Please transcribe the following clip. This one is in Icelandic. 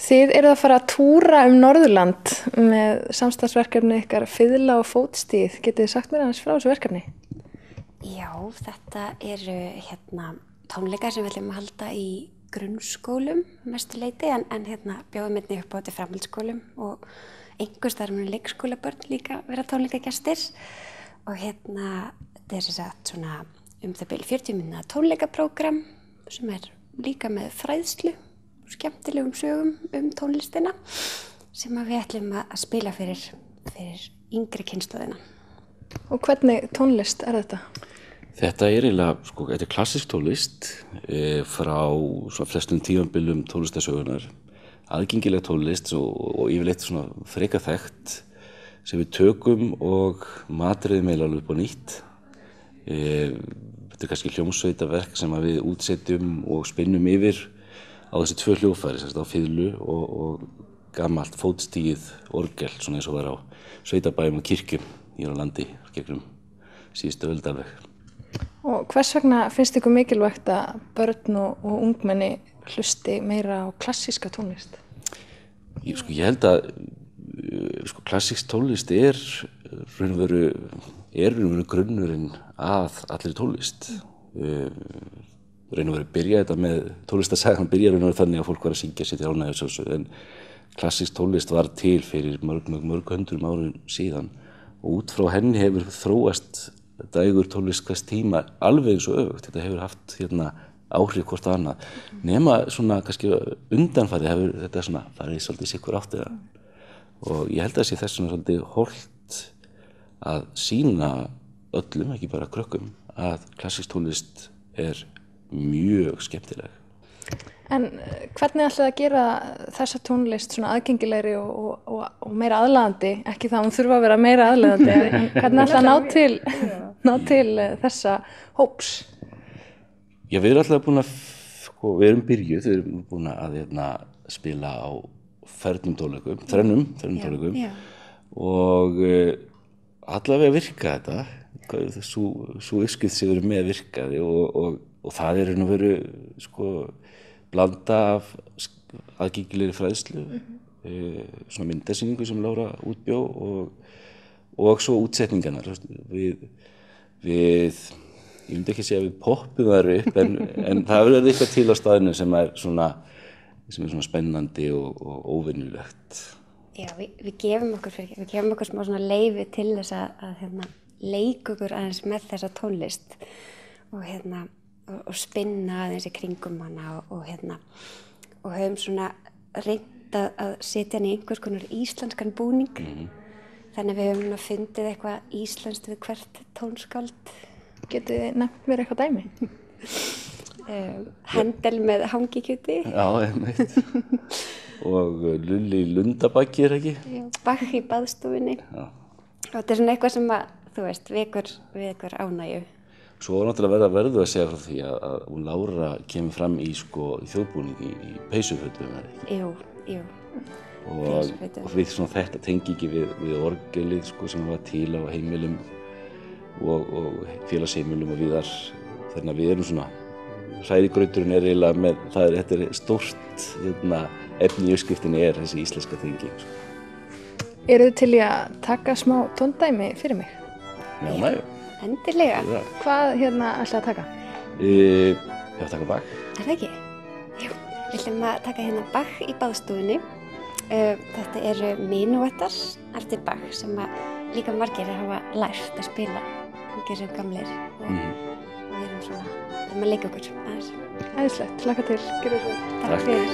Þið eruð að fara að túra Norðurland með samstarfsverkefni ykkar Fiðla og fótstíð. Getið þið sagt mér aðeins frá þessu verkefni? Já, þetta eru tónleikar sem við ætlum að halda í grunnskólum mestu leyti en bjóðum einnig upp á þetta framhaldsskólum og einhvers staðar munu leikskólabörn líka vera tónleikagestir og þetta er sem sagt svona það bil 40 mínútna tónleikaprógram sem er líka með fræðslu og skemmtilegum sögum tónlistina sem við ætlum að spila fyrir yngri kynslóðina. Og hvernig tónlist er þetta? Þetta er eiginlega, þetta er klassísk tónlist frá svona flestum tímabilum tónlistarsögunar. Aðgengileg tónlist og yfirleitt svona freka þekkt sem við tökum og matriðum eiginlega upp á nýtt. Þetta er kannski hljómsveitaverk sem við útsetjum og spinnum yfir á þessi tvö hljóðfæri, á fiðlu og gamalt fótstigið orgel, svona eins og var á sveitabæjum og kirkjum hér á landi gegnum síðustu öld alveg. Og hvers vegna finnst ykkur mikilvægt að börn og ungmenni hlusti meira á klassíska tónlist? Ég held að klassísk tónlist er raun og veru grunnurinn að allri tónlist. Raun og veru byrja þetta með tónlistarsagan byrja raun og veru þannig að fólk var að syngja sér til ánægju en klassísk tónlist var til fyrir mörg hundruðum árum síðan og út frá henni hefur þróast dægur tónlist hvers tíma alveg eins og öfugt. Þetta hefur haft áhrif hvort annað. Nema svona kannski undanfarið hefur þetta svona farið svolítið sikkur átt og ég held að sé þess svona svolítið hollt að sýna öllum, ekki bara krökkum, að klassísk tónlist er mjög skemmtileg. En hvernig ætlið að gera þessa tónlist svona aðgengilegri og meira aðlaðandi? Ekki það hún þurfa að vera meira aðlaðandi, en hvernig ætlið að ná til þessa hóps? Já, við erum alltaf búin að, við erum byrjuð, við erum búin að spila á þrennum tónleikum og allavega virka þetta, svo uppskrift sem við erum með virkaði og það er nú verið blanda af aðgengilegri fræðslu, svona myndasýningu sem Lára útbjó og svo útsetningarnar. Ég myndi ekki segja að við poppum þar upp en það verður eitthvað til á staðinu sem er svona spennandi og óvenjulegt. Já, við gefum okkur smá svona leyfi til þess að leika okkur aðeins með þessa tónlist og spinna aðeins í kringum hana og höfum svona reynt að setja hann í einhvers konar íslenskan búning. Þannig að við höfum fundið eitthvað íslenskt við hvert tónskáld. Getið þið nefnt mér eitthvað dæmi? Handel með hangikjöti. Já, einmitt. Og Lulli í Lundabakki, ekki? Já, Bach í baðstofunni. Já. Og þetta er svona eitthvað sem vekur ánægju. Svo náttúrulega verður að segja frá því að Lára kemur fram í þjóðbúningi í peysufötum, eða ekki? Jú. Og við svona þetta tengingi við orgelið sem var til á heimilum og félagsheimilum og víðar. Þannig að við erum svona, hrærigrauturinn er eiginlega með, þetta er stórt efni í uppskriftinni er þessi íslenska tenging. Eruð þið til í að taka smá tóndæmi fyrir mig? Já. Endilega. Ja. Hvað ætlaðu að taka? Ég ætla að taka Bach. Er það ekki? Jú, við ætlum að taka Bach í baðstofunni. Þetta eru minúettar eftir Bach sem líka margir hafa lært að spila sem gamlir og við erum svona að leika okkur aðeins. Æðislegt, hlakka til. Gjörðu svo. Takk fyrir.